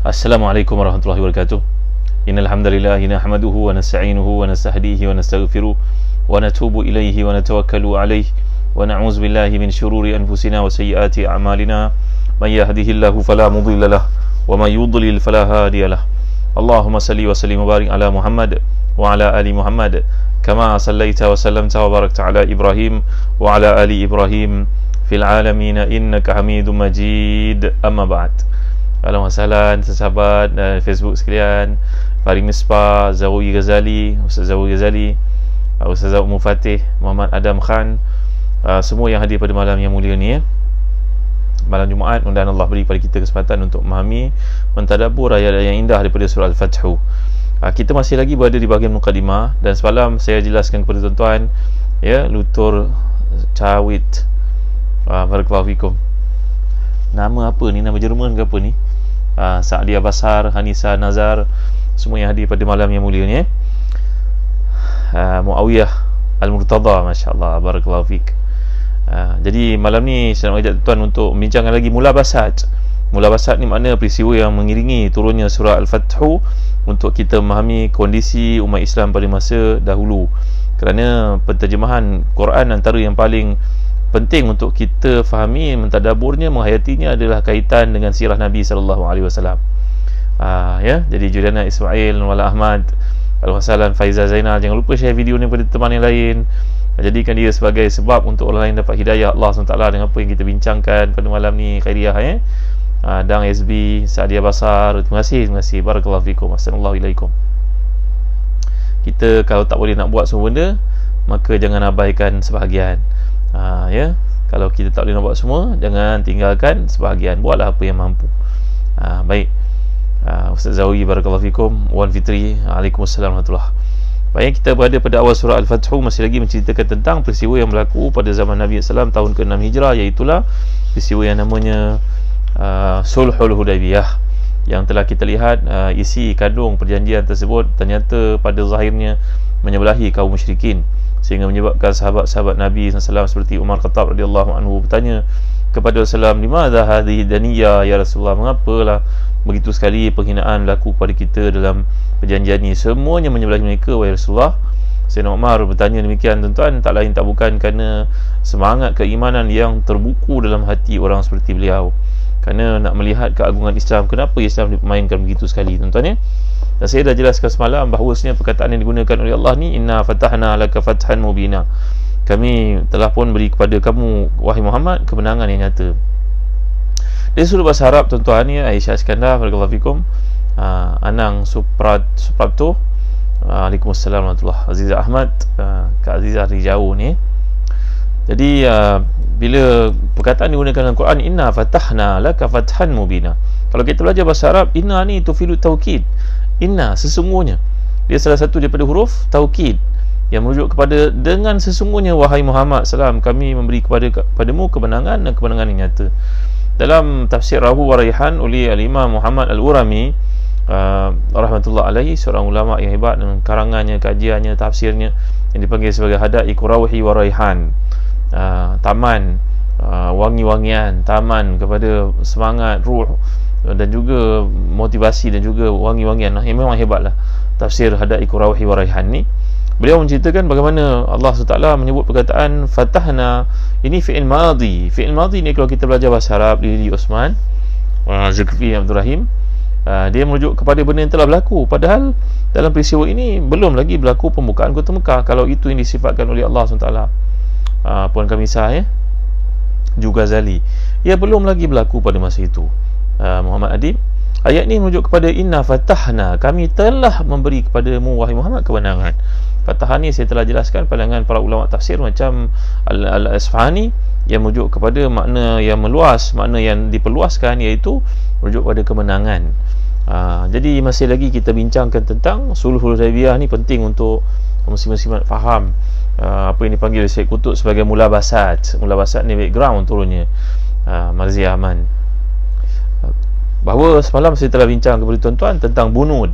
Assalamualaikum warahmatullahi wabarakatuh. Innal hamdalillah nahmaduhu wa nasta'inuhu wa nastahdihi wa nastaghfiruh wa natubu ilaihi wa natawakkalu alaihi wa na'udzu billahi min shururi anfusina wa sayyiati a'malina. May yahdihillahu fala mudilla lahu wa may yudlil fala hadiya lahu. Allahumma salli wa sallim wa barik ala Muhammad wa ala ali Muhammad kama sallaita wa sallamta wa barakta ala Ibrahim wa ala ali Ibrahim fil alamin innaka Hamidum Majid. Amma ba'd. Assalamualaikum sahabat dan Facebook sekalian, Farid Misbah, Zawi Ghazali, Ustaz Zawi Ghazali, Ustaz Ummu Fatih, Muhammad Adam Khan, semua yang hadir pada malam yang mulia ni, malam Jumaat. Mudah-mudahan Allah beri kepada kita kesempatan untuk memahami, mentadabbur ayat yang indah daripada surah Al-Fathu. Kita masih lagi berada di bahagian mukadimah, dan semalam saya jelaskan kepada tuan-tuan, ya, Luthor Cawit, barakallahu fikum. Nama apa ni? Nama Jerman ke apa ni? Sa'diyah Basar, Hanisa Nazar, semua yang hadir pada malam yang mulia ni. Muawiyah Al-Murtada, masya-Allah, barakallahu fik. Jadi malam ni saya nak ajak tuan untuk membincangkan lagi mulabasat. Mulabasat ni makna peristiwa yang mengiringi turunnya surah Al-Fathu untuk kita memahami kondisi umat Islam pada masa dahulu. Kerana penterjemahan Quran antara yang paling penting untuk kita fahami, mentadaburnya, menghayatinya adalah kaitan dengan sirah Nabi SAW. Ya, jadi Juliana Ismail, Wala Ahmad, Al-Wasalan, Faizal Zainal, jangan lupa share video ni kepada teman yang lain. Jadikan dia sebagai sebab untuk orang lain dapat hidayah Allah SWT dengan apa yang kita bincangkan pada malam ni. Khairiyah, ya. Dang SB, Sa'diyah Basar, terima kasih. Barakallahu fikum. Assalamualaikum. Kita kalau tak boleh nak buat semua benda, maka jangan abaikan sebahagian. Ya, kalau kita tak boleh nak buat semua, jangan tinggalkan sebahagian, buatlah apa yang mampu. Baik, Ustaz Zawi, barakallahu fikum. Wan Fitri, Waalaikumsalam warahmatullahi. Baik, kita berada pada awal surah Al-Fathu, masih lagi menceritakan tentang peristiwa yang berlaku pada zaman Nabi SAW tahun ke-6 Hijrah, iaitulah peristiwa yang namanya Sulhul Hudaybiyah, yang telah kita lihat isi kandung perjanjian tersebut ternyata pada zahirnya menyebelahi kaum musyrikin, sehingga menyebabkan sahabat-sahabat Nabi SAW seperti Umar Khattab radhiyallahu anhu bertanya kepada Rasulullah, "Limadha hadhihi daniyah ya Rasulullah?" Mengapalah begitu sekali penghinaan berlaku kepada kita dalam perjanjian ini? Semuanya menyebelahi mereka, wahai Rasulullah. Sayyidina Umar bertanya demikian, tuan-tuan, tak lain tak bukan kerana semangat keimanan yang terbuku dalam hati orang seperti beliau, kerana nak melihat keagungan Islam. Kenapa Islam dipermainkan begitu sekali, tuan-tuan, ya? Dan saya dah jelaskan semalam bahawasanya perkataan yang digunakan oleh Allah ni, inna fatahna laka fathan mubina, kami telah pun beri kepada kamu, wahai Muhammad, kemenangan yang nyata. Dari sudut bahasa Arab, tuan-tuan, ya, Aisyah Iskandar, barakallahu fikum, Anang Suprapto, Waalaikumsalam warahmatullahi. Azizah Ahmad, Kak Azizah Rijau ni. Jadi bila perkataan digunakan dalam Quran, inna fatahna laka fathan mubina, kalau kita belajar bahasa Arab, inna ni tufidu taukid. Inna, sesungguhnya, dia salah satu daripada huruf taukid yang merujuk kepada dengan sesungguhnya, wahai Muhammad SAW, kami memberi kepadamu kemenangan dan kemenangan yang nyata. Dalam tafsir Rahu wa Raihan oleh Al-Imam Muhammad Al-Urami, rahmatullah alaihi, seorang ulama yang hebat dengan karangannya, kajiannya, tafsirnya, yang dipanggil sebagai Hadaiq Rawhi wa Raihan, taman wangi-wangian, taman kepada semangat, ruh, dan juga motivasi, dan juga wangi-wangian. Memang hebatlah tafsir Hadaiq Rawhi wa Raihan ni. Beliau menceritakan bagaimana Allah SWT menyebut perkataan fatahna ini fi'il madhi. Fi'il madhi ni kalau kita belajar bahasa Arab, Lili Osman, Zulkifli Abdul Rahim, dia merujuk kepada benda yang telah berlaku, padahal dalam peristiwa ini belum lagi berlaku pembukaan kota Mekah, kalau itu yang disifatkan oleh Allah SWT. Puan Kamisah, ya, juga Ghazali, ia belum lagi berlaku pada masa itu. Muhammad Adib, ayat ni merujuk kepada inna fatahna, kami telah memberi kepadamu, wahai Muhammad, kemenangan. Fatah ni saya telah jelaskan pandangan para ulama tafsir macam Al-Asfahani, yang merujuk kepada makna yang meluas, makna yang diperluaskan, iaitu merujuk pada kemenangan. Jadi masih lagi kita bincangkan tentang Sulhul Hudaybiyah ni, penting untuk muslim-muslimat faham apa yang dipanggil oleh Syekh Qutb sebagai mulabasat. Mulabasat ni background turunnya, Marziyah Aman. Bahawa semalam saya telah bincang kepada tuan-tuan tentang bunud,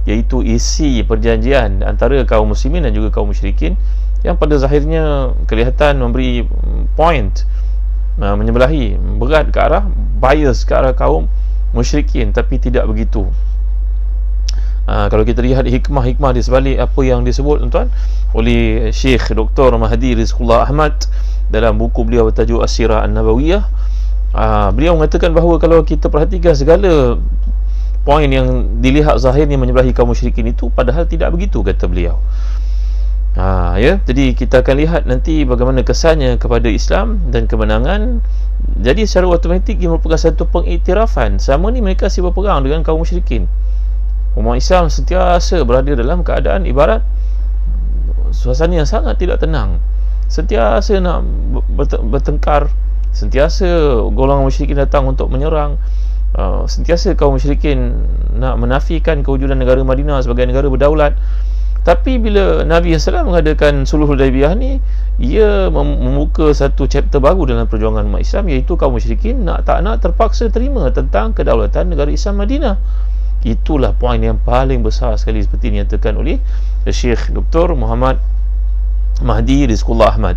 iaitu isi perjanjian antara kaum muslimin dan juga kaum musyrikin, yang pada zahirnya kelihatan memberi point, menyebelahi, berat ke arah, bias ke arah kaum musyrikin, tapi tidak begitu. Kalau kita lihat hikmah-hikmah di sebalik apa yang disebut tuan oleh Syekh Dr. Mahdi Rizqullah Ahmad dalam buku beliau bertajuk As-Sirah An-Nabawiyah, beliau mengatakan bahawa kalau kita perhatikan segala poin yang dilihat zahirnya menyebelahi kaum musyrikin itu, padahal tidak begitu, kata beliau. Jadi kita akan lihat nanti bagaimana kesannya kepada Islam dan kemenangan. Jadi secara automatik ia merupakan satu pengiktirafan selama ni mereka masih berperang dengan kaum musyrikin. Umat Islam sentiasa berada dalam keadaan ibarat suasana yang sangat tidak tenang, sentiasa nak bertengkar, sentiasa golongan musyrikin datang untuk menyerang, sentiasa kaum musyrikin nak menafikan kewujudan negara Madinah sebagai negara berdaulat. Tapi bila Nabi SAW mengadakan Sulh Hudaibiyah ni, ia membuka satu chapter baru dalam perjuangan umat Islam, iaitu kaum musyrikin nak tak nak terpaksa terima tentang kedaulatan negara Islam Madinah. Itulah poin yang paling besar sekali seperti dinyatakan oleh Syekh Dr. Muhammad Mahdi Rizqullah Ahmad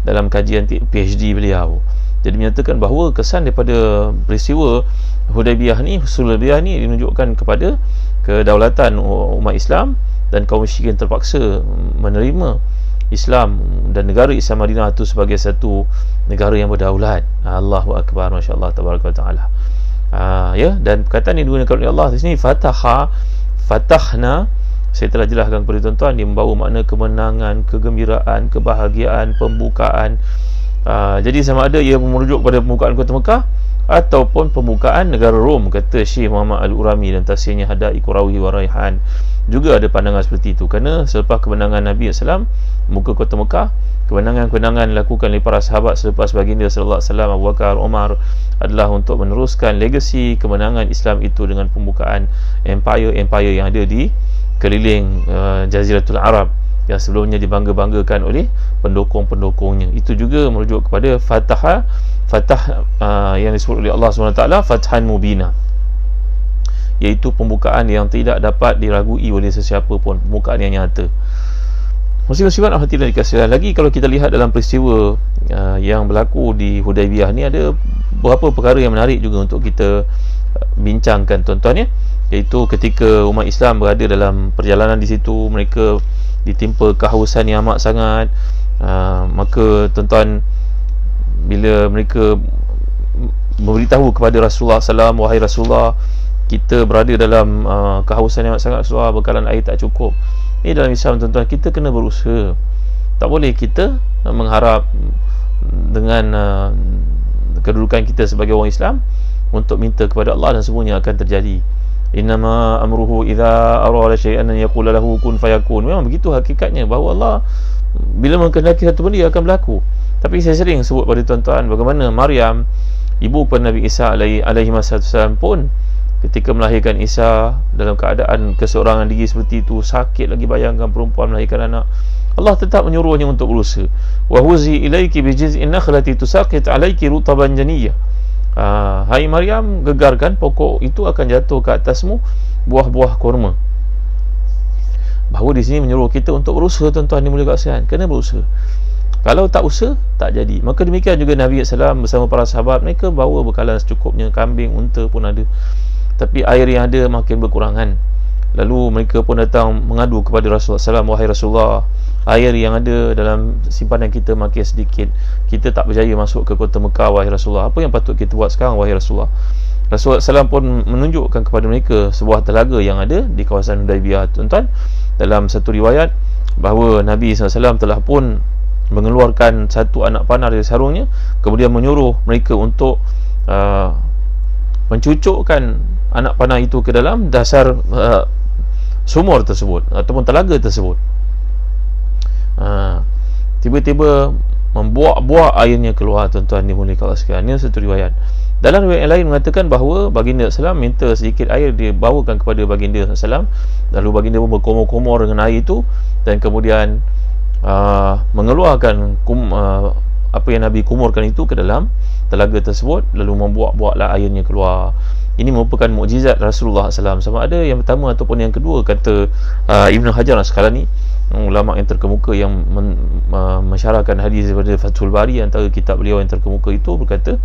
dalam kajian PhD beliau. Jadi menyatakan bahawa kesan daripada peristiwa Hudaibiyah ni, Sulh Hudaibiyah ni, menunjukkan kepada kedaulatan umat Islam, dan kaum musyrikin terpaksa menerima Islam dan negara Islam Madinah itu sebagai satu negara yang berdaulat. Allahu Akbar, masya-Allah, tabaraka taala. Dan perkataan yang digunakan oleh Allah di sini, fatahna, saya telah jelaskan kepada tuan-tuan, dia membawa makna kemenangan, kegembiraan, kebahagiaan, pembukaan. Jadi sama ada ia merujuk pada pembukaan kota Mekah ataupun pembukaan negara Rom, kata Syekh Muhammad Al-Urami dan tafsirnya Hada'i Qurawi wa Raihan. Juga ada pandangan seperti itu, kerana selepas kemenangan Nabi SAW membuka kota Mekah, kemenangan-kemenangan dilakukan oleh para sahabat selepas baginda sallallahu alaihi wasallam, Abu Bakar, Umar, adalah untuk meneruskan legasi kemenangan Islam itu dengan pembukaan empire-empire yang ada di keliling Jaziratul Arab yang sebelumnya dibangga-banggakan oleh pendukung-pendukungnya. Itu juga merujuk kepada fatah yang disebut oleh Allah SWT, Fathan Mubina, iaitu pembukaan yang tidak dapat diragui oleh sesiapa pun, pembukaan yang nyata. Muslim-muslimat alhamdulillah dikasihi lagi, kalau kita lihat dalam peristiwa yang berlaku di Hudaibiyah ni, ada beberapa perkara yang menarik juga untuk kita bincangkan tuan-tuan, iaitu ketika umat Islam berada dalam perjalanan di situ, mereka ditimpa kehausan yang amat sangat. Maka tuan-tuan, bila mereka memberitahu kepada Rasulullah SAW, wahai Rasulullah, kita berada dalam kehausan yang amat sangat, Rasulullah, bekalan air tak cukup. Ini dalam Islam tuan-tuan, kita kena berusaha. Tak boleh kita mengharap dengan kedudukan kita sebagai orang Islam untuk minta kepada Allah dan semuanya akan terjadi. Innama amruhu idza arada syai'an an yaqula lahu kun fayakun. Memang begitu hakikatnya, bahawa Allah bila mengkehendaki satu benda, ia akan berlaku. Tapi saya sering sebut pada tuan-tuan bagaimana Maryam, ibu kepada Nabi Isa alaihi wasallam pun, ketika melahirkan Isa dalam keadaan keseorangan diri seperti itu, sakit lagi, bayangkan perempuan melahirkan anak, Allah tetap menyuruhnya untuk berusaha. Wa huzi ilaiki bi jiz'in nakhlati tusaqit alaiki rutaban janiyah. Hai Maryam, gegarkan pokok itu akan jatuh ke atasmu buah-buah kurma. Bahawa di sini menyuruh kita untuk berusaha tuan-tuan dimuliakan sekalian, kena berusaha. Kalau tak usaha, tak jadi. Maka demikian juga Nabi SAW bersama para sahabat, mereka bawa bekalan secukupnya, kambing, unta pun ada, tapi air yang ada makin berkurangan. Lalu mereka pun datang mengadu kepada Rasulullah SAW, wahai Rasulullah, air yang ada dalam simpanan kita makin sedikit, kita tak berjaya masuk ke kota Mekah, wahai Rasulullah, apa yang patut kita buat sekarang, wahai Rasulullah? Rasulullah SAW pun menunjukkan kepada mereka sebuah telaga yang ada di kawasan Hudaibiyah. Tuan-tuan, dalam satu riwayat bahawa Nabi SAW telah pun mengeluarkan satu anak panah dari sarungnya, kemudian menyuruh mereka untuk mencucukkan anak panah itu ke dalam dasar sumur tersebut ataupun telaga tersebut. Tiba-tiba membuak-buak airnya keluar, tuan-tuan dimuliakan Allah sekalian. Ini satu riwayat. Dalam riwayat yang lain mengatakan bahawa baginda SAW minta sedikit air dibawakan kepada baginda SAW, lalu baginda pun berkumur-kumur dengan air itu, dan kemudian mengeluarkan apa yang Nabi kumurkan itu ke dalam telaga tersebut, lalu membuak-buaklah airnya keluar. Ini merupakan mukjizat Rasulullah SAW. Sama ada yang pertama ataupun yang kedua, kata Ibn Hajar Asqalani, ulama yang terkemuka yang mensyarahkan hadis daripada Fathul Bari, antara kitab beliau yang terkemuka itu, berkata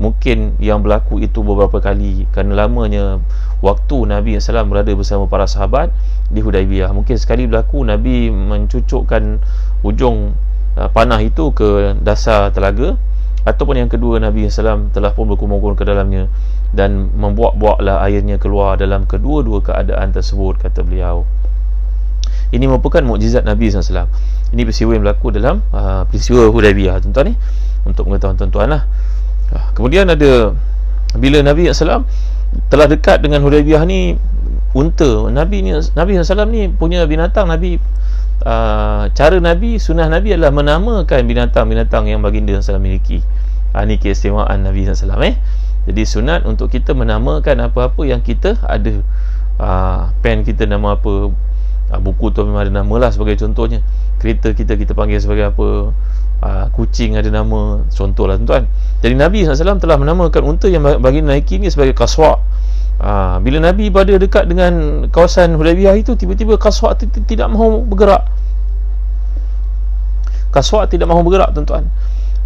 mungkin yang berlaku itu beberapa kali kerana lamanya waktu Nabi SAW berada bersama para sahabat di Hudaibiyah. Mungkin sekali berlaku Nabi mencucukkan ujung panah itu ke dasar telaga, ataupun yang kedua Nabi SAW telah pun berkumur ke dalamnya dan membuak-buaklah airnya keluar dalam kedua-dua keadaan tersebut, kata beliau. Ini merupakan mukjizat Nabi SAW. Ini peristiwa yang berlaku dalam peristiwa Hudaibiyah, tuan-tuan ni, untuk mengetahui tuan-tuan lah. Kemudian ada bila Nabi SAW telah dekat dengan Hudaibiyah ni, unta. Nabi SAW ni punya binatang. Cara Nabi, sunnah Nabi adalah menamakan binatang-binatang yang baginda SAW miliki. Ini keistimewaan Nabi SAW. Jadi sunat untuk kita menamakan apa-apa yang kita ada. Pen kita nama apa, buku tu memang ada nama lah, sebagai contohnya. Kereta kita panggil sebagai apa, kucing ada nama, contohlah tuan-tuan. Jadi Nabi SAW telah menamakan unta yang baginda naiki ni sebagai Qaswa'. Bila Nabi berada dekat dengan kawasan Hudaibiyah itu, tiba-tiba Qaswa' tidak mahu bergerak. Qaswa' tidak mahu bergerak, tuan-tuan.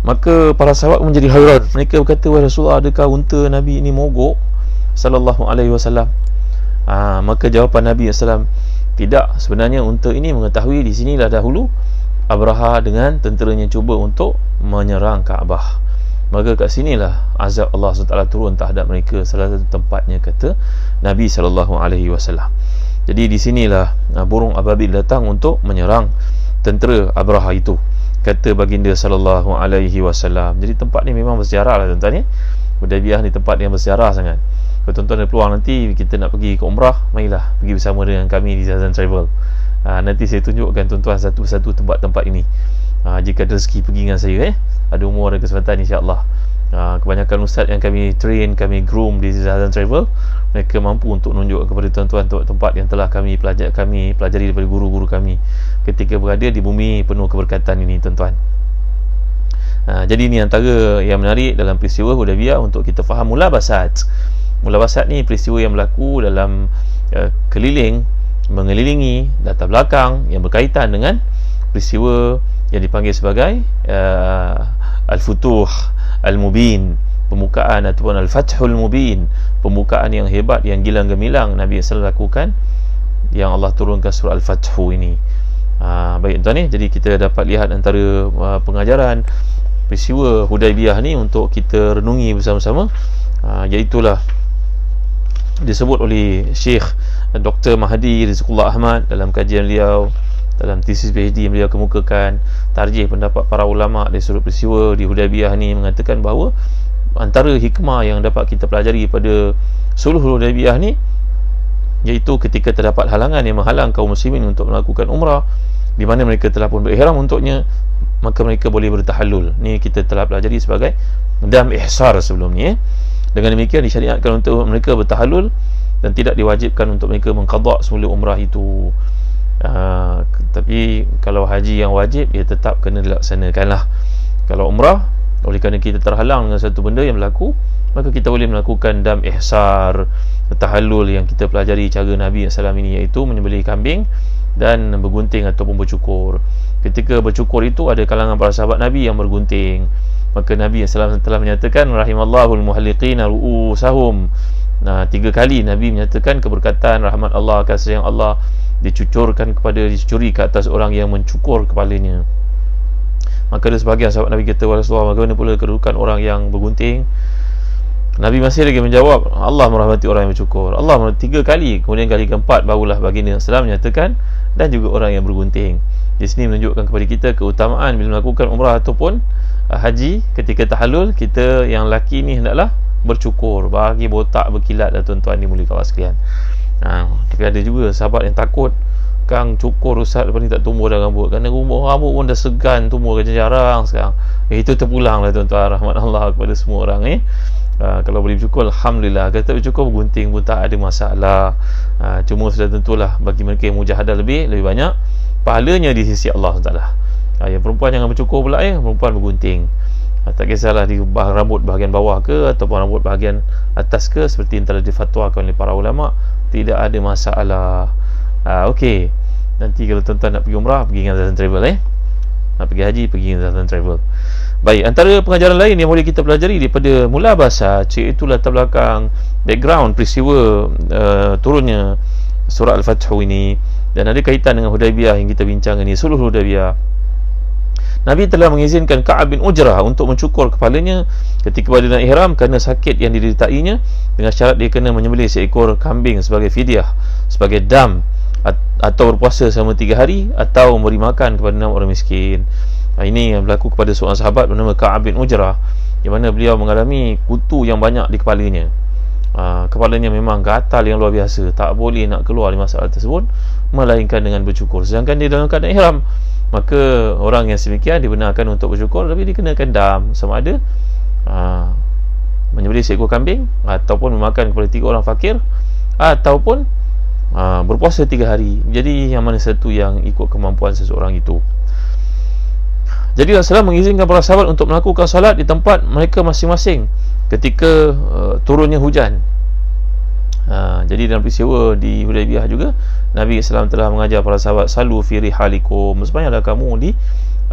Maka para sahabat menjadi hairan. Mereka berkata, wahai Rasulullah, adakah unta Nabi ini mogok? Sallallahu alaihi wasallam. Maka jawapan Nabi SAW, tidak, sebenarnya unta ini mengetahui di sinilah dahulu Abraha dengan tenteranya cuba untuk menyerang Kaabah. Maka kat sinilah azab Allah SWT turun terhadap mereka, salah satu tempatnya, kata Nabi SAW. Jadi di sinilah burung ababil datang untuk menyerang tentera Abraha itu, kata baginda SAW. Jadi tempat ni memang bersejarah lah, tuan-tuan ni. Hudaibiyah ni tempat yang bersejarah sangat. Kalau tuan-tuan ada peluang nanti kita nak pergi ke umrah, marilah pergi bersama dengan kami di Zazan Travel. Nanti saya tunjukkan tuan-tuan satu-satu tempat-tempat ini, jika ada rezeki pergi dengan saya, ada umur, ada kesempatan, insya-Allah. Kebanyakan ustaz yang kami train, kami groom di Zazan Travel, mereka mampu untuk menunjuk kepada tuan-tuan tempat yang telah kami pelajari daripada guru-guru kami ketika berada di bumi penuh keberkatan ini, tuan-tuan. Jadi ini antara yang menarik dalam peristiwa Hudaibiyah untuk kita faham. Mulabasat ni peristiwa yang berlaku dalam mengelilingi latar belakang yang berkaitan dengan peristiwa yang dipanggil sebagai Al-Futuh Al-Mubin, pembukaan ataupun Al-Fathul Mubin, pembukaan yang hebat, yang gilang gemilang Nabi SAW lakukan, yang Allah turunkan surah Al-Fathu ini. Baik tuan ni, jadi kita dapat lihat antara pengajaran peristiwa Hudaibiyah ni untuk kita renungi bersama-sama, iaitulah disebut oleh Syekh Dr. Mahdi Rizqullah Ahmad dalam kajian beliau, dalam tesis PhD yang beliau kemukakan, tarjih pendapat para ulama dari sudut peristiwa di Hudaibiyah ni, mengatakan bahawa antara hikmah yang dapat kita pelajari pada sulh Hudaibiyah ni, iaitu ketika terdapat halangan yang menghalang kaum muslimin untuk melakukan umrah, di mana mereka telah pun berihram untuknya, maka mereka boleh bertahallul. Ni kita telah pelajari sebagai dam ihsar sebelum ni. Dengan demikian disyariatkan untuk mereka bertahallul dan tidak diwajibkan untuk mereka mengqada semula umrah itu. Tapi kalau haji yang wajib, ia tetap kena dilaksanakanlah. Kalau umrah, oleh kerana kita terhalang dengan satu benda yang berlaku, maka kita boleh melakukan dam ihsar, tahallul yang kita pelajari cara Nabi SAW ini, iaitu menyembelih kambing dan bergunting ataupun bercukur. Ketika bercukur itu ada kalangan para sahabat Nabi yang bergunting, maka Nabi SAW telah menyatakan rahimallahul muhalliqina ru'usahum. 3 kali Nabi menyatakan keberkatan, rahmat Allah, kasih sayang Allah dicucuri ke atas orang yang mencukur kepalanya. Maka ada sebahagian sahabat Nabi kata, Rasulullah, bagaimana pula kedudukan orang yang bergunting? Nabi masih lagi menjawab, Allah merahmati orang yang bercukur. Allah merahmati 3 kali. Kemudian kali keempat barulah baginda SAW menyatakan, dan juga orang yang bergunting. Di sini menunjukkan kepada kita keutamaan bila melakukan umrah ataupun haji. Ketika tahallul, kita yang lelaki ni hendaklah bercukur, bagi botak berkilat, tuan-tuan dimuliakan Allah sekalian. Tapi ada juga sahabat yang takut, Kang cukur Ustaz, lepas ni tak tumbuh dah rambut, kerana rambut pun dah segan, tumbuh kerja jarang sekarang. Itu terpulang lah, tuan-tuan, rahmat Allah kepada semua orang. Kalau boleh bercukur, Alhamdulillah. Kalau tak bercukur, bergunting pun tak ada masalah. Cuma sudah tentulah bagi mereka yang mujahadah lebih banyak pahalanya di sisi Allah SWT. Yang perempuan jangan bercukur pula, perempuan bergunting. Tak kisahlah di rambut bahagian bawah ke ataupun rambut bahagian atas ke, seperti yang telah difatwakan oleh para ulama, tidak ada masalah. Okey, nanti kalau tuan-tuan nak pergi umrah, pergi dengan Zazan Travel. Nak pergi haji, pergi dengan Zazan Travel. Baik, antara pengajaran lain yang boleh kita pelajari daripada mula bahasa, iaitu latar belakang background peristiwa turunnya surah Al-Fathu ini, dan ada kaitan dengan Hudaibiyah yang kita bincang ini, sulh Hudaibiyah. Nabi telah mengizinkan Ka'ab bin Ujrah untuk mencukur kepalanya ketika berada dalam ihram kerana sakit yang dideritainya, dengan syarat dia kena menyembelih seekor kambing sebagai fidyah, sebagai dam, atau berpuasa selama 3 hari, atau memberi makan kepada 6 orang miskin. Ini yang berlaku kepada seorang sahabat bernama Ka'ab bin Ujrah, di mana beliau mengalami kutu yang banyak di kepalanya. Kepalanya memang gatal yang luar biasa, tak boleh nak keluar di masalah tersebut melainkan dengan bercukur. Sedangkan dia dalam keadaan ihram, maka orang yang semikian dibenarkan untuk bercukur, tapi dikenakan dam, sama ada menyembelih seekor kambing, ataupun memakan kepada 3 orang fakir, ataupun berpuasa 3 hari. Jadi yang mana satu yang ikut kemampuan seseorang itu. Jadi Rasulullah mengizinkan para sahabat untuk melakukan salat di tempat mereka masing-masing ketika turunnya hujan. Jadi dalam peristiwa di Hudaibiyah juga, Nabi SAW telah mengajar para sahabat, salu fi rihalikum, sembahyanglah kamu di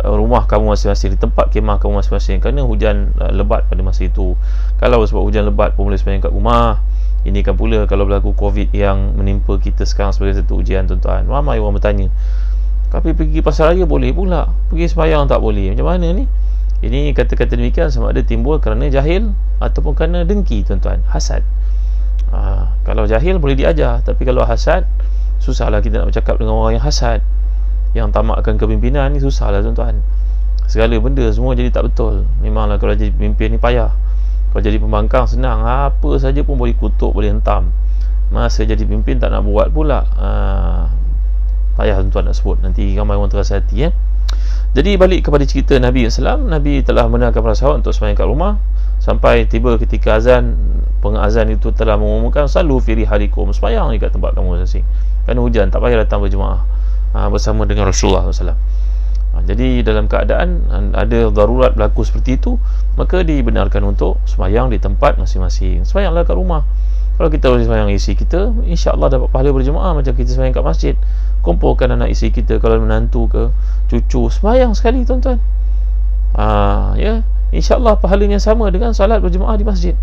rumah kamu masing-masing, di tempat kemah kamu masing-masing, kerana hujan lebat pada masa itu. Kalau sebab hujan lebat pun boleh sembahyang kat rumah. Ini kan pula kalau berlaku Covid yang menimpa kita sekarang sebagai satu ujian, tuan-tuan. Ramai orang bertanya, tapi pergi pasar raya boleh pula, pergi sembahyang tak boleh, macam mana ni? Ini kata-kata demikian sama ada timbul kerana jahil ataupun kerana dengki, tuan-tuan, hasad. Kalau jahil boleh diajar, tapi kalau hasad, susahlah kita nak bercakap dengan orang yang hasad, yang tamakkan kepimpinan ni, susahlah, tuan-tuan. Segala benda semua jadi tak betul. Memanglah kalau jadi pemimpin ni payah. Kalau jadi pembangkang senang, apa saja pun boleh kutuk, boleh hentam. Masa jadi pemimpin tak nak buat pula, payah, tuan-tuan nak sebut, nanti ramai orang terasa hati. Jadi balik kepada cerita Nabi SAW, Nabi telah benarkan para sahabat untuk sembahyang kat rumah sampai tiba ketika azan. Pengazan itu telah mengumumkan, salu fi rihalikum, sembahyang dekat tempat kamu masing-masing, kerana hujan, tak payah datang berjemaah bersama dengan Rasulullah SAW. Jadi dalam keadaan ada darurat berlaku seperti itu, maka dibenarkan untuk sembahyang di tempat masing-masing. Sembahyanglah kat rumah. Kalau kita boleh sembahyang isi kita, insya-Allah dapat pahala berjemaah macam kita sembahyang kat masjid. Kumpulkan anak isi kita, kalau menantu ke cucu, sembahyang sekali, tuan-tuan. Ya, insya-Allah pahalanya sama dengan salat berjemaah di masjid.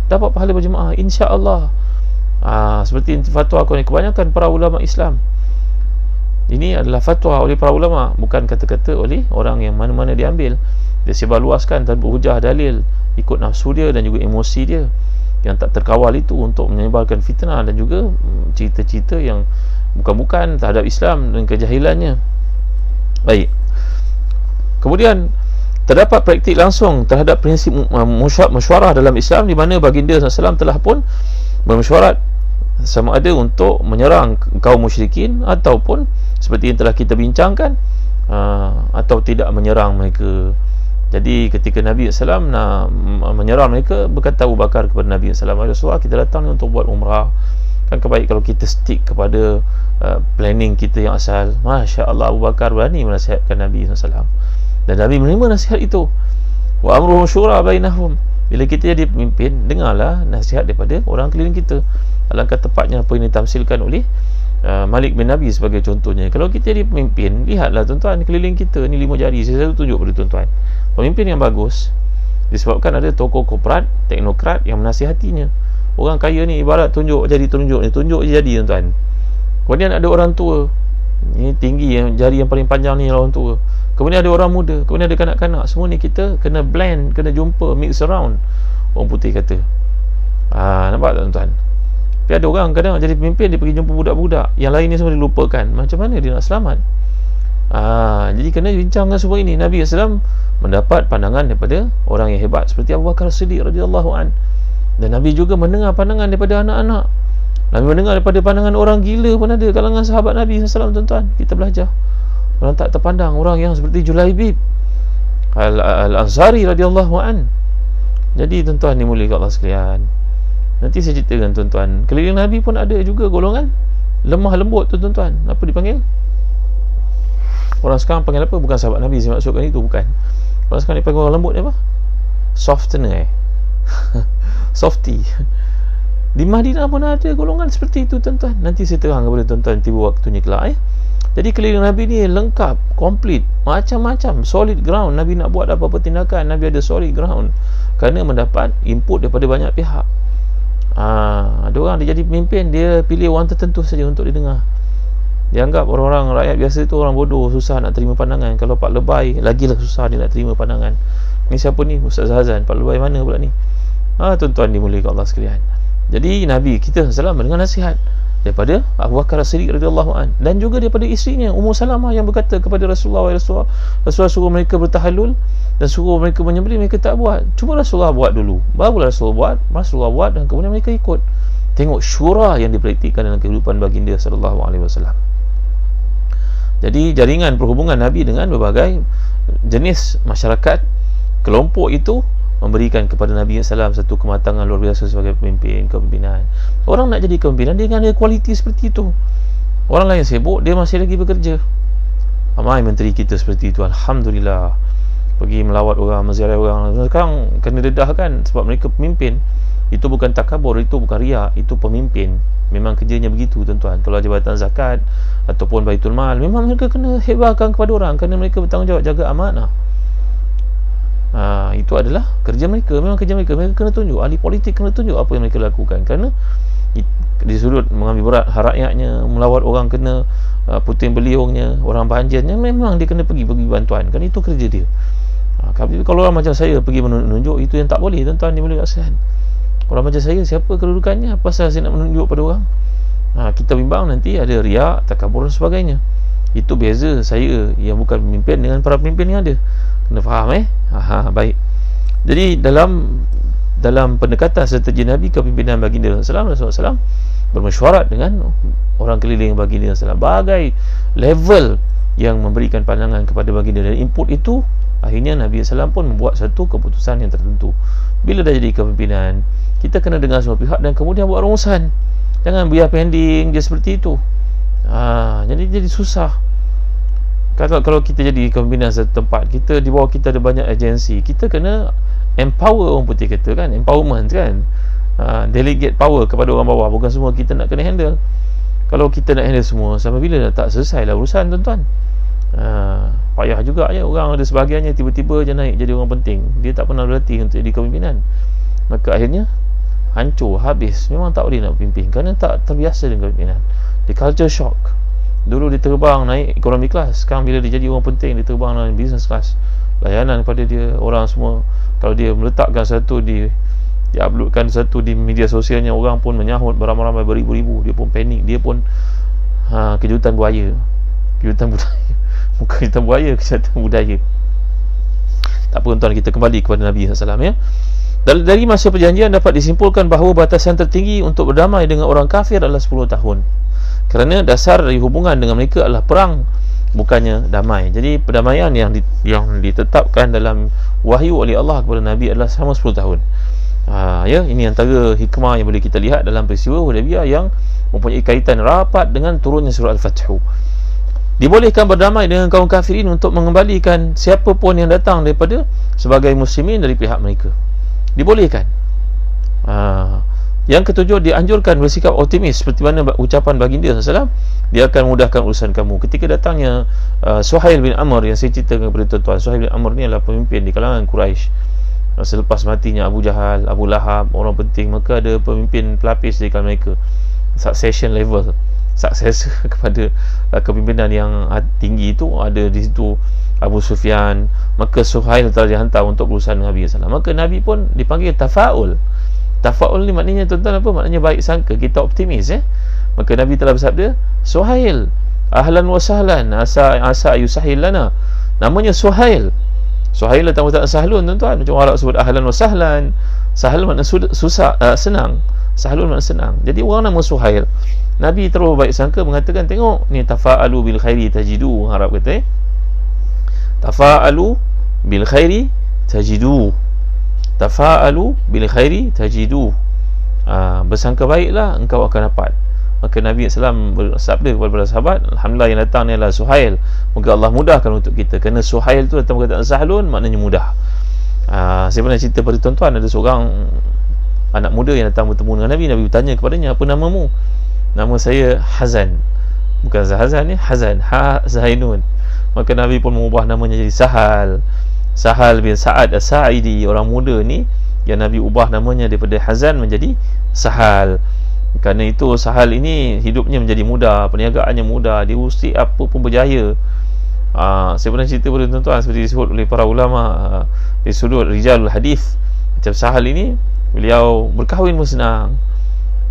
Dapat pahala berjemaah, insya-Allah. Seperti fatwa kebanyakan para ulama Islam. Ini adalah fatwa oleh para ulama, bukan kata-kata oleh orang yang mana-mana diambil. Dia sebar luaskan tanpa hujah dalil, ikut nafsu dia dan juga emosi dia yang tak terkawal itu, untuk menyebarkan fitnah dan juga cerita-cerita yang bukan-bukan terhadap Islam dan kejahilannya. Baik. Kemudian terdapat praktik langsung terhadap prinsip mesyuarah dalam Islam, di mana baginda SAW telah pun bermesyuarat sama ada untuk menyerang kaum musyrikin ataupun seperti yang telah kita bincangkan, atau tidak menyerang mereka. Jadi ketika Nabi SAW nak menyerang mereka, berkata Abu Bakar kepada Nabi SAW, Rasulullah, kita datang ni untuk buat umrah, kan kebaik kalau kita stick kepada planning kita yang asal. Masya Allah, Abu Bakar berani menasihatkan Nabi SAW, dan Nabi menerima nasihat itu. Wa amruhum syura bainahum, bila kita jadi pemimpin, dengarlah nasihat daripada orang keliling kita. Alangkah tepatnya apa yang ditamsilkan oleh Malik bin Nabi sebagai contohnya. Kalau kita jadi pemimpin, lihatlah, tuan-tuan, keliling kita ni 5 jari. Saya selalu tunjuk pada tuan-tuan, pemimpin yang bagus disebabkan ada tokoh korporat, teknokrat yang menasihatinya. Orang kaya ni ibarat tunjuk jari, tunjuk je jadi, tuan-tuan. Kemudian ada orang tua, ini tinggi, yang jari yang paling panjang ni orang tua. Kemudian ada orang muda, kemudian ada kanak-kanak. Semua ni kita kena blend, kena jumpa, mix around, orang putih kata. Nampak tak, tuan-tuan? Tapi ada orang kadang jadi pemimpin, dia pergi jumpa budak-budak, yang lain ni semua dilupakan. Macam mana dia nak selamat? Jadi kena bincang dengan semua ini. Nabi SAW mendapat pandangan daripada orang yang hebat seperti Abu Bakar Siddiq radhiyallahu an, dan Nabi juga mendengar pandangan daripada anak-anak. Nabi mendengar daripada pandangan orang gila pun ada kalangan sahabat Nabi SAW, tuan-tuan. Kita belajar. Orang tak terpandang, orang yang seperti Julaibib Al-Ansari radhiyallahu an. Jadi tuan-tuan ni mulia Allah sekalian, nanti saya ceritakan, tuan-tuan, keliling Nabi pun ada juga golongan lemah lembut, tuan-tuan. Apa dipanggil? Orang sekarang panggil apa? Bukan sahabat Nabi saya maksudkan itu, bukan. Orang sekarang dipanggil orang lembut ni apa? Softener, softy. Di Madinah pun ada golongan seperti itu, tuan-tuan. Nanti saya terang kepada tuan-tuan tiba waktunya kelak. Jadi keliling Nabi ni lengkap, komplit, macam-macam, solid ground. Nabi nak buat apa-apa tindakan, Nabi ada solid ground, kerana mendapat input daripada banyak pihak. Ada orang dia jadi pemimpin, dia pilih orang tertentu saja untuk didengar. Dia anggap orang-orang rakyat biasa itu orang bodoh, susah nak terima pandangan. Kalau Pak Lebay, lagilah susah dia nak terima pandangan. Ni siapa ni? Ustaz Hazan. Pak Lebay mana pula ni? Tuan-tuan dimuliakan Allah sekalian. Jadi Nabi kita SAW dengan nasihat daripada Abu Bakar As-Siddiq radhiyallahu an, dan juga daripada isterinya Ummu Salamah yang berkata kepada Rasulullah, Rasulullah suruh mereka bertahallul dan suruh mereka menyembelih, mereka tak buat. Cuba Rasulullah buat dulu, barulah Rasulullah buat, dan kemudian mereka ikut. Tengok syura yang dipraktikkan dalam kehidupan baginda sallallahu alaihi wasallam. Jadi jaringan perhubungan Nabi dengan berbagai jenis masyarakat, kelompok itu memberikan kepada Nabi SAW satu kematangan luar biasa sebagai kepimpinan. Orang nak jadi kepimpinan, dia dengan ada kualiti seperti itu. Orang lain sibuk, dia masih lagi bekerja. Ramai menteri kita seperti itu, alhamdulillah, pergi melawat orang, menziarah orang. Sekarang kena dedahkan sebab mereka pemimpin. Itu bukan takabur, itu bukan riak, itu pemimpin. Memang kerjanya begitu, tuan-tuan. Kalau jabatan zakat ataupun baitul mal, memang mereka kena hebahkan kepada orang, kerana mereka bertanggungjawab jaga amanah. Itu adalah kerja mereka. Memang kerja mereka. Mereka kena tunjuk, ahli politik kena tunjuk apa yang mereka lakukan, kerana disuruh mengambil berat rakyatnya, melawat orang kena puting beliungnya, orang banjirnya, memang dia kena pergi bantuan, kan itu kerja dia. Kalau orang macam saya pergi menunjuk, itu yang tak boleh, tuan-tuan dimulai kasihan. Orang macam saya, siapa kedudukannya, apa sahaja saya nak menunjuk pada orang? Kita bimbang nanti ada riak, takabur dan sebagainya. Itu beza saya yang bukan pemimpin dengan para pemimpin yang ada. Kena faham baik. Jadi dalam pendekatan strategi Nabi kepimpinan baginda Rasulullah SAW bermesyuarat dengan orang keliling baginda Rasulullah, bagai level yang memberikan pandangan kepada baginda, dan input itu akhirnya Nabi SAW pun membuat satu keputusan yang tertentu. Bila dah jadi kepimpinan, kita kena dengar semua pihak dan kemudian buat rumusan. Jangan biar pending je seperti itu. Jadi susah. Kalau kita jadi kepimpinan satu tempat, kita di bawah kita ada banyak agensi, kita kena empower, orang putih kata kan, empowerment kan, delegate power kepada orang bawah. Bukan semua kita nak kena handle. Kalau kita nak handle semua, sampai bila dah tak selesai lah urusan, tuan-tuan. Payah juga ya. Orang ada sebahagiannya tiba-tiba je naik jadi orang penting, dia tak pernah berlatih untuk jadi kepimpinan, maka akhirnya hancur, habis. Memang tak boleh nak pimpin kerana tak terbiasa dengan kepimpinan. Di culture shock. Dulu dia terbang naik ekonomi kelas, sekarang bila dia jadi orang penting, dia terbang naik business class. Layanan kepada dia, orang semua, kalau dia meletakkan satu dia uploadkan satu di media sosialnya, orang pun menyahut beramai-ramai, beribu-ribu. Dia pun panik, dia pun kejutan buaya, kejutan budaya. Bukan kejutan buaya, kejutan budaya. Tak apa, tuan, kita kembali kepada Nabi SAW ya. Dari masa perjanjian dapat disimpulkan bahawa batasan tertinggi untuk berdamai dengan orang kafir adalah 10 tahun. Kerana dasar dari hubungan dengan mereka adalah perang, bukannya damai. Jadi perdamaian yang ditetapkan dalam wahyu oleh Allah kepada Nabi adalah selama 10 tahun. Ini antara hikmah yang boleh kita lihat dalam peristiwa Hudaybiyah yang mempunyai kaitan rapat dengan turunnya surah Al-Fathu. Dibolehkan berdamai dengan kaum kafirin untuk mengembalikan siapa pun yang datang daripada sebagai muslimin dari pihak mereka. Dibolehkan. Yang ketujuh, dianjurkan bersikap optimis seperti mana ucapan baginda SAW, dia akan mudahkan urusan kamu. Ketika datangnya Suhail bin Amr yang saya ceritakan kepada tuan-tuan, Suhail bin Amr ni adalah pemimpin di kalangan Quraisy. Selepas matinya Abu Jahal, Abu Lahab, orang penting, maka ada pemimpin pelapis di kalangan mereka, succession level, successor kepada kepimpinan yang tinggi itu ada di situ Abu Sufyan. Maka Suhail telah dihantar untuk berurusan dengan Nabi SAW. Maka Nabi pun dipanggil tafa'ul. Tafa'ul ni maknanya, tuan-tuan, apa maknanya? Baik sangka, kita optimis ya. Maka Nabi telah bersabda, Suhail, ahlan wa sahlan, asa yusahil lana. Namanya Suhail. Suhail datang tak sahlun, tuan-tuan. Macam Arab sebut ahlan wa sahlan. Sahal makna susah, senang. Sahlun makna senang. Jadi orang nama Suhail. Nabi terus baik sangka mengatakan, tengok ni, tafa'alu bil khairi tajidu. Arab kata tafa'alu bil khairi tajidu. Tafa'alu bil khairi tajidu. Bersangka baiklah, engkau akan dapat. Maka Nabi SAW bersabda kepada para sahabat, alhamdulillah yang datang ni adalah Suhail, moga Allah mudahkan untuk kita. Kerana Suhail tu datang perkataan sahlun, maknanya mudah. Saya pernah cerita pada tuan-tuan, ada seorang anak muda yang datang bertemu dengan Nabi. Nabi bertanya kepadanya, apa namamu? Nama saya Hazan. bukan Zahazan ni, Hazan, ha zainun. Maka Nabi pun mengubah namanya jadi Sahal bin Sa'ad As-Sa'idi. Orang muda ni yang Nabi ubah namanya daripada Hazan menjadi Sahal. Kerana itu Sahal ini hidupnya menjadi mudah, perniagaannya mudah, dia usti apa pun berjaya. Saya pernah cerita pada tuan-tuan, seperti disebut oleh para ulama di sudut rijalul hadis, macam Sahal ini, beliau berkahwin pun senang,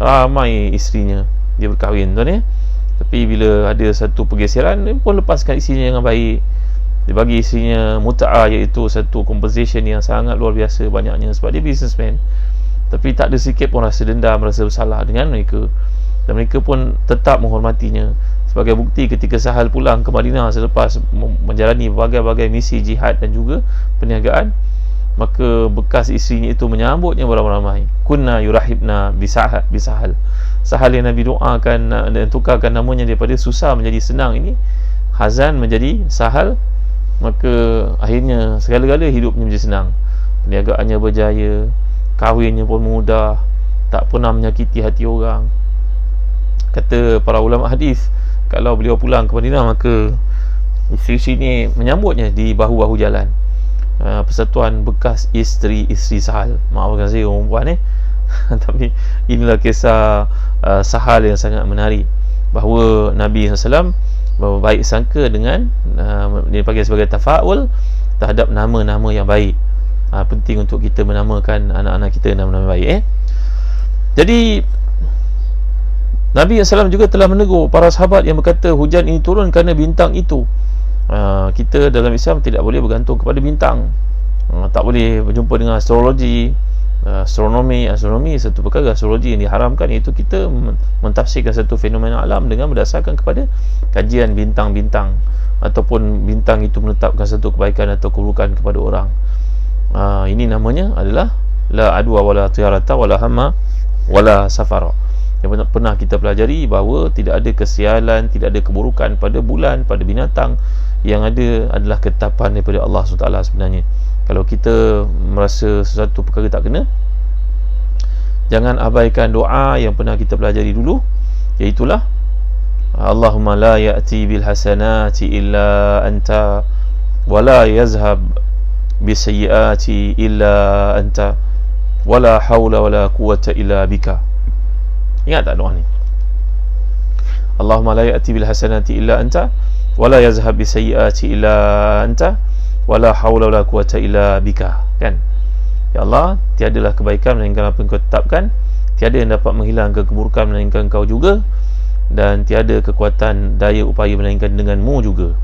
ramai isterinya dia berkahwin tuan ya. Tapi bila ada satu pergeseran, dia pun lepaskan isterinya dengan baik. Dia bagi isterinya muta'ah, iaitu satu compensation yang sangat luar biasa banyaknya, sebab dia businessman. Tapi tak ada sikit pun rasa dendam, rasa bersalah dengan mereka, dan mereka pun tetap menghormatinya. Sebagai bukti, ketika Sahal pulang ke Madinah selepas menjalani berbagai-bagai misi jihad dan juga perniagaan, maka bekas isterinya itu menyambutnya beramai-ramai. Kunna yurahibna bisahal. Sahal yang Nabi doakan dan tukarkan namanya daripada susah menjadi senang ini, Hazan menjadi Sahal. Maka akhirnya segala-gala hidupnya menjadi senang, perniagaannya berjaya, kahwinnya pun mudah, tak pernah menyakiti hati orang. Kata para ulama hadis, kalau beliau pulang ke Madinah, maka isteri ni menyambutnya di bahu-bahu jalan. Persatuan bekas isteri-isteri Sahal. Maafkan saya orang perempuan tapi inilah kisah Sahal yang sangat menarik, bahawa Nabi SAW baik sangka dengan dia panggil sebagai tafa'ul terhadap nama-nama yang baik. Penting untuk kita menamakan anak-anak kita nama-nama baik. Jadi Nabi SAW juga telah menegur para sahabat yang berkata hujan ini turun kerana bintang itu. Kita dalam Islam tidak boleh bergantung kepada bintang, tak boleh berjumpa dengan astrologi, astronomi satu perkara. Astrologi yang diharamkan, iaitu kita mentafsirkan satu fenomena alam dengan berdasarkan kepada kajian bintang-bintang, ataupun bintang itu menetapkan satu kebaikan atau keburukan kepada orang. Ini namanya adalah la adwa wala tiyarata wala hamma wala safara. Yang pernah kita pelajari bahawa tidak ada kesialan, tidak ada keburukan pada bulan, pada binatang. Yang ada adalah ketetapan daripada Allah SWT sebenarnya. Kalau kita merasa sesuatu perkara tak kena, jangan abaikan doa yang pernah kita pelajari dulu, iaitulah Allahumma la ya'ti bil hasanati illa anta wa la yazhab bis sayyiati illa anta wa la hawla wa la quwwata illa bika. Ingat tak doa ni? Allahumma la ya'ti bil hasanati illa anta wa la yazhab bis sayyiati illa anta wa la hawla wa la quwwata illa bika. Kan? Ya Allah, tiadalah kebaikan melainkan apa yang kau tetapkan, tiada yang dapat menghilangkan keburukan melainkan kau juga, dan tiada kekuatan daya upaya melainkan denganmu juga.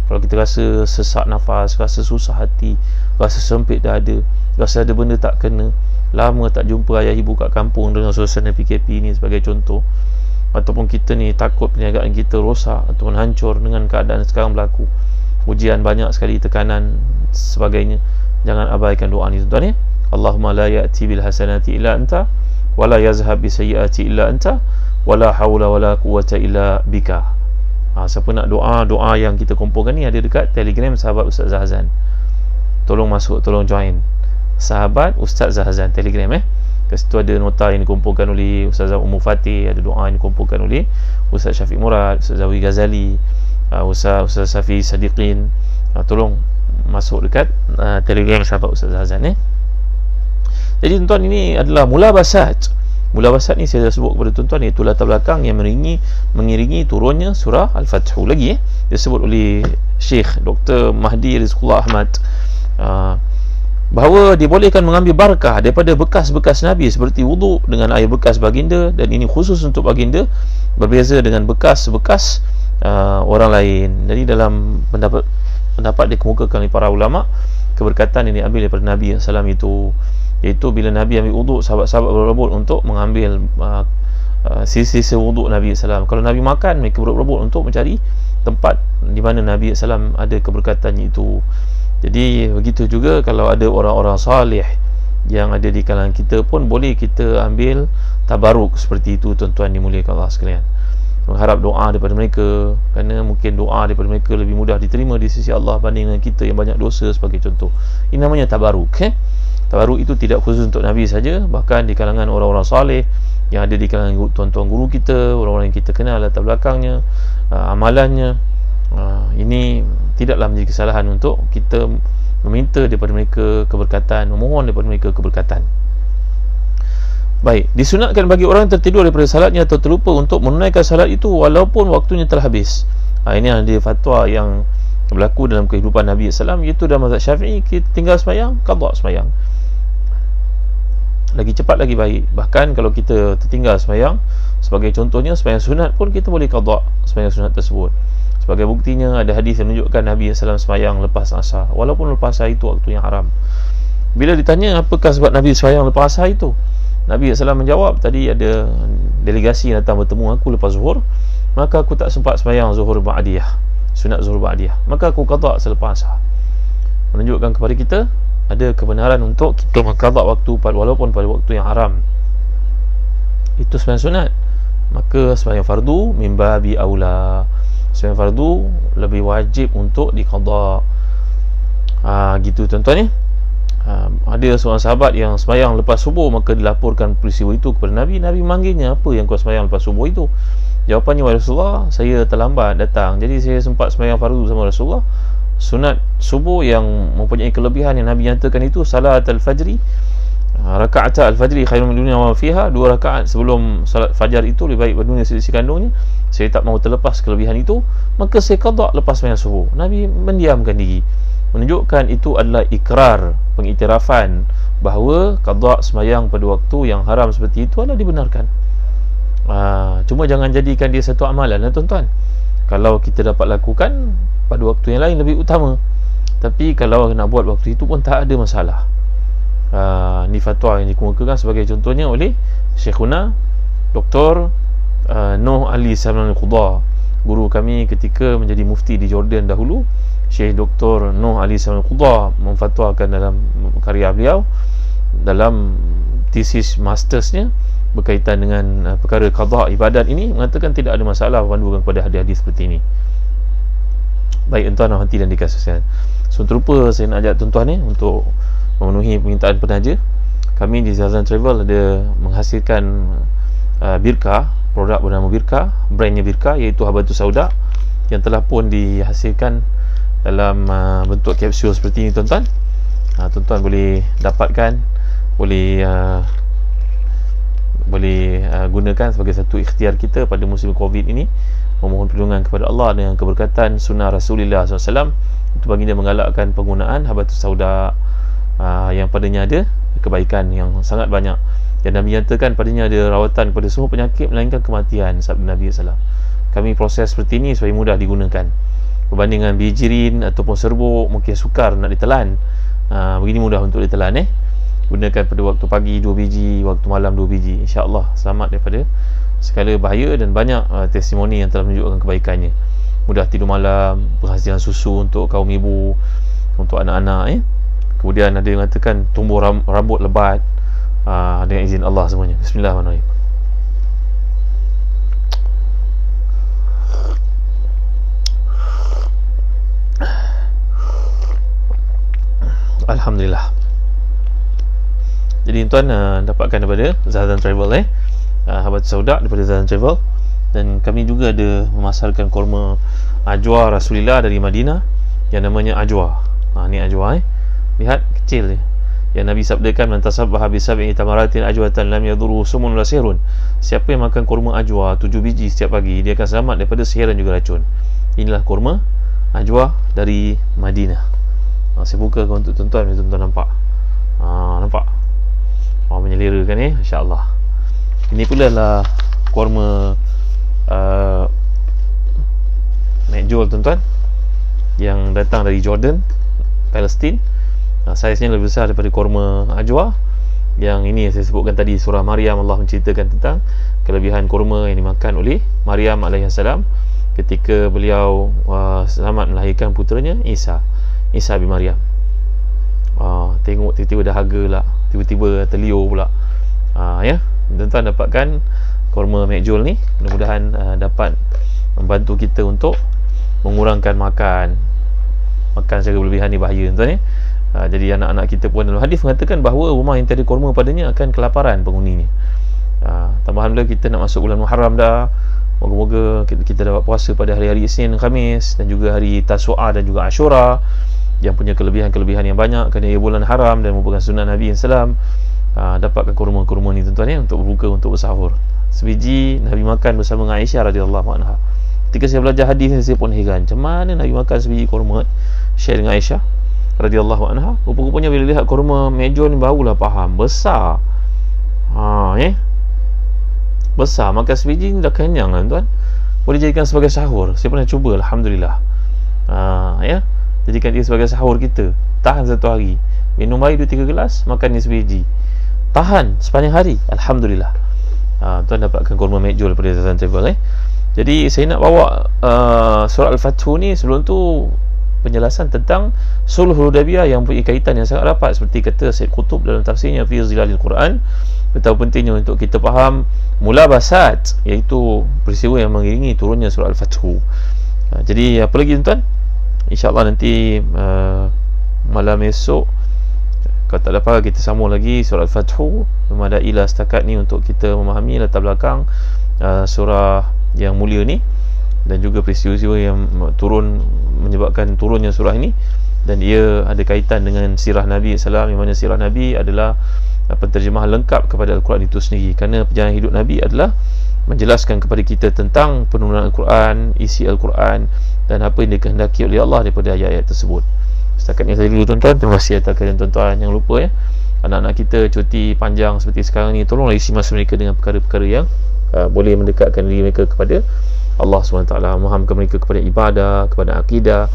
Kalau kita rasa sesak nafas, rasa susah hati, rasa sempit dada, rasa ada benda tak kena, lama tak jumpa ayah ibu kat kampung dengan suasana PKP ni sebagai contoh, ataupun kita ni takut perniagaan kita rosak ataupun hancur dengan keadaan sekarang berlaku, ujian banyak sekali, tekanan sebagainya, jangan abaikan doa ni tuan-tuan ya. Allahumma la ya'ti bil hasanati illa anta wa la yazhab bis sayyiati illa anta wa la hawla wa la quwwata illa bika. Siapa nak doa yang kita kumpulkan ni ada dekat Telegram sahabat Ustaz Zahazan. Tolong masuk, tolong join sahabat Ustaz Zahazan Telegram Kat situ ada nota yang dikumpulkan oleh Ustazah Ummu Fatih, ada doa yang dikumpulkan oleh Ustaz Syafiq Murad, Ustaz Zawi Ghazali, Ustaz Safi Sadiqin. Tolong masuk dekat Telegram sahabat Ustaz Zahazan Jadi tuan-tuan, ini adalah mulabasat. Mulabasat ni saya dah sebut kepada tuan-tuan, iaitu latar belakang yang mengiringi turunnya surah Al-Fathu. Lagi disebut oleh Syekh Dr. Mahdi Rizqullah Ahmad bahawa dibolehkan mengambil barakah daripada bekas-bekas Nabi, seperti wuduk dengan air bekas baginda, dan ini khusus untuk baginda, berbeza dengan bekas-bekas orang lain. Jadi dalam pendapat dikemukakan oleh para ulama, keberkatan ini diambil daripada Nabi SAW itu, iaitu bila Nabi ambil wuduk, sahabat-sahabat berebut untuk mengambil sisa-sisa wuduk Nabi SAW. Kalau Nabi makan, mereka berebut untuk mencari tempat di mana Nabi SAW ada keberkatannya itu. Jadi begitu juga kalau ada orang-orang salih yang ada di kalangan kita pun boleh kita ambil tabaruk seperti itu tuan-tuan dimuliakan Allah sekalian. Mengharap doa daripada mereka, kerana mungkin doa daripada mereka lebih mudah diterima di sisi Allah banding dengan kita yang banyak dosa sebagai contoh. Ini namanya tabaruk. Tabaruk itu tidak khusus untuk Nabi saja, bahkan di kalangan orang-orang saleh yang ada di kalangan tuan-tuan guru kita, orang-orang yang kita kenal latar belakangnya, amalannya. Ini tidaklah menjadi kesalahan untuk kita meminta daripada mereka keberkatan, memohon daripada mereka keberkatan. Baik, disunatkan bagi orang yang tertidur daripada salatnya atau terlupa untuk menunaikan salat itu walaupun waktunya telah habis. Ini ada fatwa yang berlaku dalam kehidupan Nabi SAW, iaitu dalam mazhab Syafi'i, kita tinggal sembahyang, qada sembahyang, lagi cepat lagi baik. Bahkan kalau kita tertinggal sembahyang, sebagai contohnya sembahyang sunat pun kita boleh qada sembahyang sunat tersebut. Sebagai buktinya ada hadis yang menunjukkan Nabi SAW sembahyang lepas asar, walaupun lepas asar itu waktu yang haram. Bila ditanya apakah sebab Nabi sembahyang lepas asar itu, Nabi SAW menjawab, tadi ada delegasi yang datang bertemu aku lepas zuhur, maka aku tak sempat sembahyang zuhur ba'diyah, sunat zuhur ba'diyah, maka aku qada selepas asar. Menunjukkan kepada kita ada kebenaran untuk kita mengqada waktu walaupun pada waktu yang haram. Itu sembahyang sunat. Maka sembahyang fardu mimbabi aula, sembahyang fardu lebih wajib untuk diqada. Gitu tuan-tuan ni. Ada seorang sahabat yang sembahyang lepas subuh, maka dilaporkan peristiwa itu kepada Nabi. Nabi manggilnya, apa yang kau sembahyang lepas subuh itu? Jawapannya, wahai Rasulullah, saya terlambat datang, jadi saya sempat sembahyang fardu sama Rasulullah. Sunat subuh yang mempunyai kelebihan yang Nabi nyatakan itu salat al-fajri, rakaat al-fajri khairun min dunya wa fiha, 2 rakaat sebelum salat fajar itu lebih baik dunia seisi kandungnya. Saya tak mahu terlepas kelebihan itu, maka saya qada lepas sembahyang subuh. Nabi mendiamkan diri, menunjukkan itu adalah ikrar, pengiktirafan bahawa qada sembahyang pada waktu yang haram seperti itu adalah dibenarkan. Cuma jangan jadikan dia satu amalan, tuan-tuan. Kalau kita dapat lakukan pada waktu yang lain lebih utama, tapi kalau nak buat waktu itu pun tak ada masalah. Ni fatwa yang dikemukakan sebagai contohnya oleh Syekhuna Dr. Nuh Ali Salman Al-Qudha, guru kami ketika menjadi mufti di Jordan dahulu. Syekh Dr. Nuh Ali Salman Al-Qudha memfatwakan dalam karya beliau, dalam tesis mastersnya berkaitan dengan perkara qada ibadat ini, mengatakan tidak ada masalah pandukan kepada hadis-hadis seperti ini. Baik tuan-tuan hati dan dikasihkan, serupa saya nak ajak tuan-tuan ni untuk memenuhi permintaan penaja. Kami di Zazan Travel ada menghasilkan Birka, produk bernama Birka, brandnya Birka, iaitu Habatus Sauda, yang telah pun dihasilkan dalam bentuk kapsul seperti ini tuan-tuan. Tuan-tuan boleh dapatkan, boleh gunakan sebagai satu ikhtiar kita pada musim Covid ini, memohon perlindungan kepada Allah dengan keberkatan sunnah Rasulullah SAW. Itu baginda menggalakkan penggunaan Habatus Sauda, yang padanya ada kebaikan yang sangat banyak, dan Nabi nyatakan padanya ada rawatan kepada semua penyakit melainkan kematian, sabda Nabi SAW. Kami proses seperti ini supaya mudah digunakan, berbanding dengan bijirin ataupun serbuk, mungkin sukar nak ditelan. Begini mudah untuk ditelan. Gunakan pada waktu pagi 2 biji, waktu malam 2 biji, insya-Allah selamat daripada segala bahaya, dan banyak testimoni yang telah menunjukkan kebaikannya. Mudah tidur malam, penghasilan susu untuk kaum ibu, untuk anak-anak. Kemudian ada yang mengatakan tumbuh rambut lebat, dengan izin Allah semuanya. Bismillahirrahmanirrahim. Alhamdulillah. Jadi tuan dapatkan daripada Zazan Travel, Habatus Sauda daripada Zazan Travel. Dan kami juga ada memasarkan kurma ajwa Rasulullah dari Madinah yang namanya ajwa. Ni ajwa, lihat kecil dia, yang Nabi sabdakan, man tasabbaha bi sab'i tamaratin ajwatan lam yadurru sumun wala sihrun. Siapa yang makan kurma ajwa 7 biji setiap pagi, dia akan selamat daripada sihir dan juga racun. Inilah kurma ajwa dari Madinah. Saya bukakan untuk tuan-tuan, tuan-tuan nampak. Nampak? Menyelera kan insya-Allah. Ini pula lah kurma Mekjol tuan-tuan, yang datang dari Jordan, Palestin. Saiznya lebih besar daripada kurma ajwa. Yang ini yang saya sebutkan tadi, surah Maryam, Allah menceritakan tentang kelebihan kurma yang dimakan oleh Maryam alaihissalam ketika beliau selamat melahirkan puteranya Isa bin Maryam. Tengok tiba-tiba dahaga lah, tiba-tiba terliur pula. Tuan-tuan dapatkan kurma Mekjol ni, mudah-mudahan dapat membantu kita untuk mengurangkan makan secara berlebihan ni bahaya tuan-tuan. Jadi anak-anak kita pun, dalam hadis mengatakan bahawa rumah yang tiada kurma padanya akan kelaparan penghuninya. Tambahan pula kita nak masuk bulan Muharram dah. Moga-moga kita dapat puasa pada hari-hari Isnin dan Khamis, dan juga hari Tasu'a dan juga Ashura, yang punya kelebihan-kelebihan yang banyak kerana ia bulan haram dan merupakan sunnah Nabi SAW. Dapatkan kurma-kurma ni tuan-tuan ya, untuk berbuka, untuk bersahur. Sebiji Nabi makan bersama dengan Aisyah radhiyallahu anha. Ketika saya belajar hadis ni, saya pun heran, macam mana Nabi makan sebiji kurma share dengan Aisyah radhiyallahu anha. Rupa-rupanya bila lihat kurma meja ni barulah faham, besar. Besar, makan sebiji ni dah kenyang kan tuan. Boleh jadikan sebagai sahur. Saya pernah cuba, alhamdulillah. Jadikan dia sebagai sahur kita. Tahan satu hari. Minum air 2-3 gelas, makan ni sebiji. Tahan sepanjang hari, alhamdulillah. Tuan dapatkan kurma mejul daripada Zazan Travel. Jadi saya nak bawa surah Al-Fathu ni. Sebelum tu penjelasan tentang Sulh Hudaybiyah yang mempunyai kaitan yang sangat rapat, seperti kata Syed Qutb dalam tafsirnya Fi Zilalil Quran. Betapa pentingnya untuk kita faham mulabasat, iaitu peristiwa yang mengiringi turunnya surah Al-Fathu. Jadi apa lagi tuan-tuan, InsyaAllah nanti malam esok, kalau tak dapat kita sambung lagi surah Al-Fathu. Memadailah setakat ni untuk kita memahami latar belakang surah yang mulia ni, dan juga peristiwa yang menyebabkan turunnya surah ini. Dan ia ada kaitan dengan sirah Nabi SAW, yang mana sirah Nabi adalah penterjemahan lengkap kepada Al-Quran itu sendiri. Kerana perjalanan hidup Nabi adalah menjelaskan kepada kita tentang penurunan Al-Quran, isi Al-Quran, dan apa yang dikehendaki oleh Allah daripada ayat-ayat tersebut. Setakat ni saya dulu tuan-tuan. Terima kasih atas kalian tuan-tuan. Jangan lupa ya, anak-anak kita cuti panjang seperti sekarang ni, tolonglah isi masa mereka dengan perkara-perkara yang boleh mendekatkan diri mereka kepada Allah SWT, memahamkan mereka kepada ibadah, kepada akidah.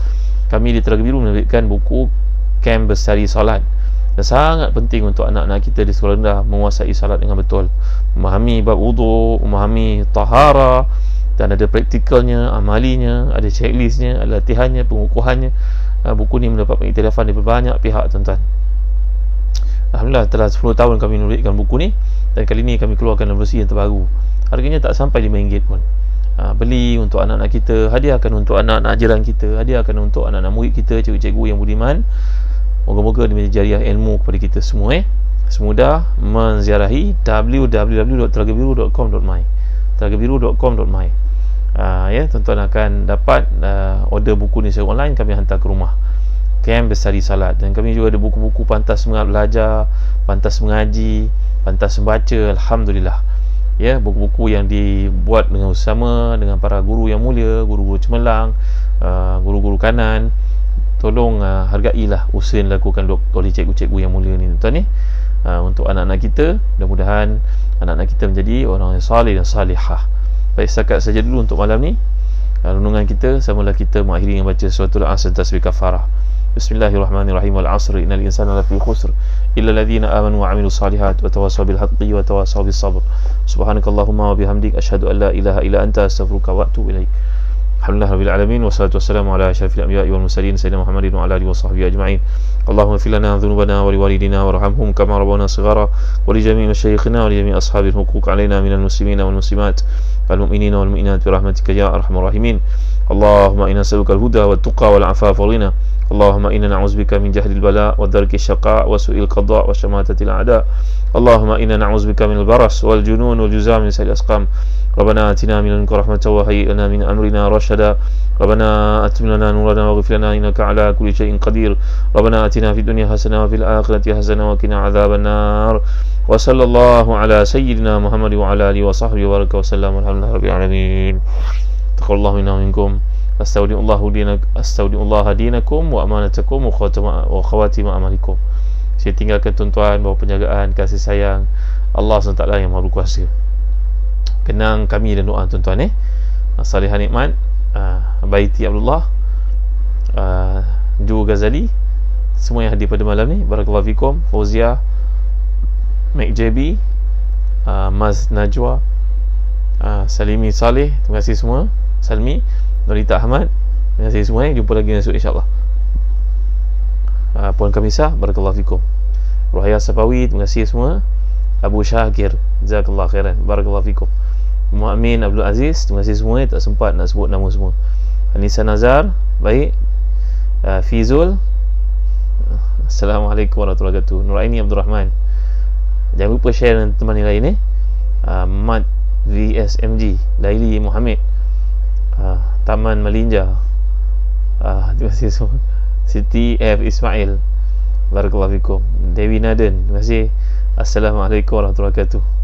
Kami di Telaga Biru menerbitkan buku Kem Bestari Salat, dan sangat penting untuk anak-anak kita di sekolah rendah menguasai salat dengan betul, memahami bab wudu, memahami tahara, dan ada praktikalnya, amalinya, ada checklistnya, ada latihannya, pengukuhannya. Buku ni mendapat pengiktirafan dari banyak pihak tuan-tuan. Alhamdulillah, telah 10 tahun kami menerbitkan buku ni, dan kali ni kami keluarkan dalam versi yang terbaru. Harganya tak sampai RM5 pun. Beli untuk anak-anak kita, hadiahkan untuk anak-anak ajaran kita, hadiahkan untuk anak-anak murid kita, cikgu-cikgu yang budiman. Moga-moga dia menjadi jariah ilmu kepada kita semua. Semudah menziarahi www.telagabiru.com.my, telagabiru.com.my. Tuan-tuan akan dapat order buku ni secara online, kami hantar ke rumah. Kem Bestari Salat. Dan kami juga ada buku-buku pantas belajar, pantas mengaji, pantas membaca. Alhamdulillah. Buku-buku yang dibuat dengan bersama dengan para guru yang mulia, guru-guru cemerlang, guru-guru kanan. Tolong hargailah usaha yang dilakukan oleh cikgu-cikgu yang mulia ni tuan-tuan ni, untuk anak-anak kita. Mudah-mudahan anak-anak kita menjadi orang yang salih dan salihah. Baik, setakat saja dulu untuk malam ni renungan kita. Samalah kita mengakhiri dengan baca suratul Asr tasbih kafarah. Bismillahirrahmanirrahim. Wal 'asri innal insana lafi khusr illa alladhina amanu wa 'amilus solihat wa tawassaw bil haqqi wa tawassaw bis sabr. Subhanakallahumma wa bihamdik asyhadu an la ilaha illa anta astaghfiruka wa atubu ilaik. Alhamdulillah rabbil alamin, wassalatu wassalamu ala asyrafil anbiya'i wal mursalin sayyidina Muhammadin wa ala alihi wa sahbihi ajma'in. Allahumma ighfir lana dhunubana wa liwalidina warhamhum kama rabbawna shighara, wa li jami'i masyayikhina wa li jami'i ashabil huquq alaina minal muslimina wal muslimat wal mu'minina wal mu'minat bi rahmatika ya arhamar rahimin. Allahumma inna nas'aluka al-huda wat tuqa wal 'afafa wal ghina. Allahumma inna na'udzubika min jahdil bala wa dharki syaqa wa su'il qada wa syamatatil a'da. Allahumma inna na'udzubika min al-baras wal junun wal juzam min sayyi'il asqam. Rabbana atina min ladunka rahmatan wa hayyi lana min amrina rashada. Rabbana atim lana nurana waghfir lana innaka 'ala kulli syai'in qadir. Rabbana atina fid dunya hasanah wa fil akhirati hasanah wa qina 'adzaban nar. Wa sallallahu ala sayyidina Muhammad wa ala alihi wa sahbihi wa baraka wa sallam. Alhamdulillahi rabbil alamin. Taqabbalallahu minna wa minkum. Astaudi'ullah dinakum wa amanatakum wa khawatima amalikum. Saya tinggalkan tuan-tuan bahawa penjagaan, kasih sayang Allah SWT yang maha berkuasa. Kenang kami dan doa tuan-tuan Salihah Nikmat, Baiti Abdullah, Ju Ghazali, semua yang hadir pada malam ni. Barakallahu fikum. Fauzia, Mek JB, Maz Najwa, Salimi Saleh, terima kasih semua. Salmi, Norita Ahmad, terima kasih semua. Jumpa lagi esok insyaAllah. Puan Kamisah, barakallahu fikum. Rohaya Sapawi, terima kasih semua. Abu Syakir, jazakallahu khairan, barakallahu fikum. Mu'min Abdul Aziz, terima kasih semua. Tak sempat nak sebut nama semua. Anissa Nazar, baik. Fizul, Assalamualaikum warahmatullahi wabarakatuh. Nuraini Abdul Rahman, jangan lupa share dengan teman yang lain Mat VSMG, Daily Muhammad, Taman Malinja, terima kasih semua. Siti F Ismail, barakallahu fikum. Dewi Naden, terima kasih. Assalamualaikum warahmatullahi wabarakatuh.